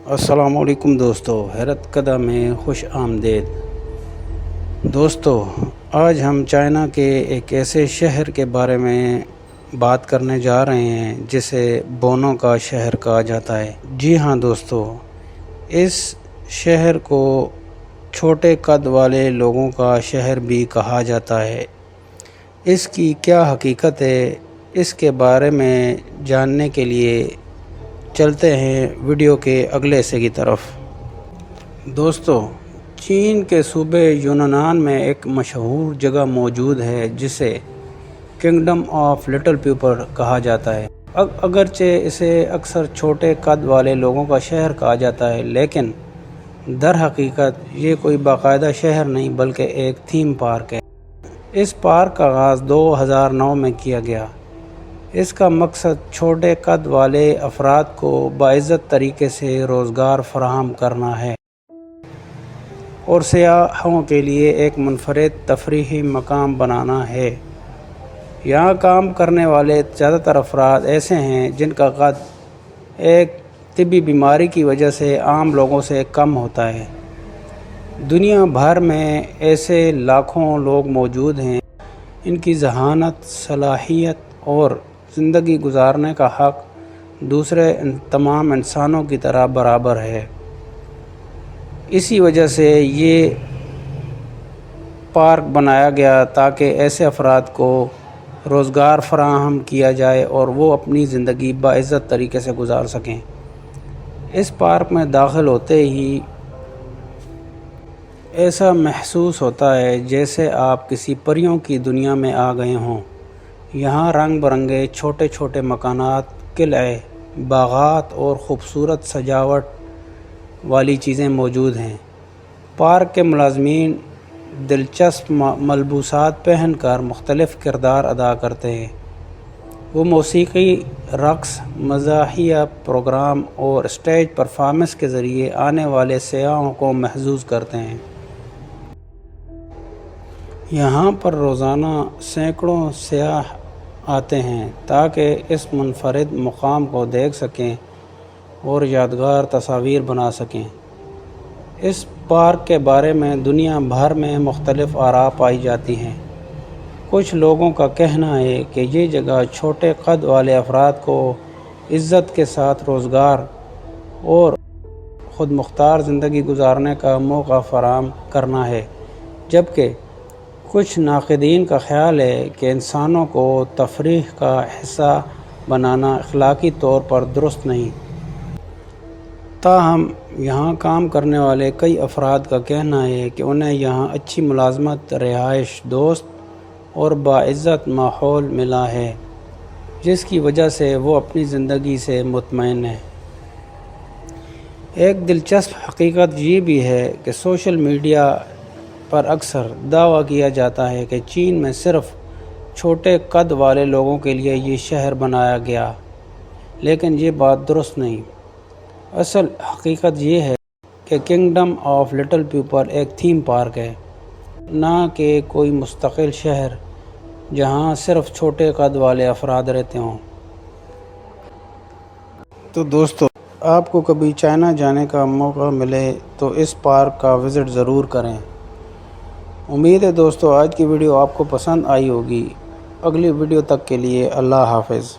السلام علیکم دوستو، حیرت کدہ میں خوش آمدید۔ دوستو، آج ہم چائنا کے ایک ایسے شہر کے بارے میں بات کرنے جا رہے ہیں جسے بونوں کا شہر کہا جاتا ہے۔ جی ہاں دوستو، اس شہر کو چھوٹے قد والے لوگوں کا شہر بھی کہا جاتا ہے۔ اس کی کیا حقیقت ہے، اس کے بارے میں جاننے کے لیے چلتے ہیں ویڈیو کے اگلے حصے کی طرف۔ دوستو، چین کے صوبے یونان میں ایک مشہور جگہ موجود ہے جسے کنگڈم آف لٹل پیپل کہا جاتا ہے۔ اگرچہ اسے اکثر چھوٹے قد والے لوگوں کا شہر کہا جاتا ہے، لیکن در حقیقت یہ کوئی باقاعدہ شہر نہیں بلکہ ایک تھیم پارک ہے۔ اس پارک کا آغاز 2009 میں کیا گیا۔ اس کا مقصد چھوٹے قد والے افراد کو باعزت طریقے سے روزگار فراہم کرنا ہے اور سیاحوں کے لیے ایک منفرد تفریحی مقام بنانا ہے۔ یہاں کام کرنے والے زیادہ تر افراد ایسے ہیں جن کا قد ایک طبی بیماری کی وجہ سے عام لوگوں سے کم ہوتا ہے۔ دنیا بھر میں ایسے لاکھوں لوگ موجود ہیں۔ ان کی ذہانت، صلاحیت اور زندگی گزارنے کا حق دوسرے تمام انسانوں کی طرح برابر ہے۔ اسی وجہ سے یہ پارک بنایا گیا تاکہ ایسے افراد کو روزگار فراہم کیا جائے اور وہ اپنی زندگی باعزت طریقے سے گزار سکیں۔ اس پارک میں داخل ہوتے ہی ایسا محسوس ہوتا ہے جیسے آپ کسی پریوں کی دنیا میں آ گئے ہوں۔ یہاں رنگ برنگے چھوٹے چھوٹے مکانات، قلعے، باغات اور خوبصورت سجاوٹ والی چیزیں موجود ہیں۔ پارک کے ملازمین دلچسپ ملبوسات پہن کر مختلف کردار ادا کرتے ہیں۔ وہ موسیقی، رقص، مزاحیہ پروگرام اور اسٹیج پرفارمنس کے ذریعے آنے والے سیاحوں کو محظوظ کرتے ہیں۔ یہاں پر روزانہ سینکڑوں سیاح آتے ہیں تاکہ اس منفرد مقام کو دیکھ سکیں اور یادگار تصاویر بنا سکیں۔ اس پارک کے بارے میں دنیا بھر میں مختلف آراء پائی جاتی ہیں۔ کچھ لوگوں کا کہنا ہے کہ یہ جگہ چھوٹے قد والے افراد کو عزت کے ساتھ روزگار اور خود مختار زندگی گزارنے کا موقع فراہم کرنا ہے، جبکہ کچھ ناقدین کا خیال ہے کہ انسانوں کو تفریح کا حصہ بنانا اخلاقی طور پر درست نہیں۔ تاہم یہاں کام کرنے والے کئی افراد کا کہنا ہے کہ انہیں یہاں اچھی ملازمت، رہائش دوست اور باعزت ماحول ملا ہے، جس کی وجہ سے وہ اپنی زندگی سے مطمئن ہیں۔ ایک دلچسپ حقیقت یہ بھی ہے کہ سوشل میڈیا پر اکثر دعویٰ کیا جاتا ہے کہ چین میں صرف چھوٹے قد والے لوگوں کے لیے یہ شہر بنایا گیا، لیکن یہ بات درست نہیں۔ اصل حقیقت یہ ہے کہ کنگڈم آف لٹل پیپل ایک تھیم پارک ہے، نہ کہ کوئی مستقل شہر جہاں صرف چھوٹے قد والے افراد رہتے ہوں۔ تو دوستو، آپ کو کبھی چائنا جانے کا موقع ملے تو اس پارک کا وزٹ ضرور کریں۔ امید ہے دوستو آج کی ویڈیو آپ کو پسند آئی ہوگی۔ اگلی ویڈیو تک کے لیے اللہ حافظ۔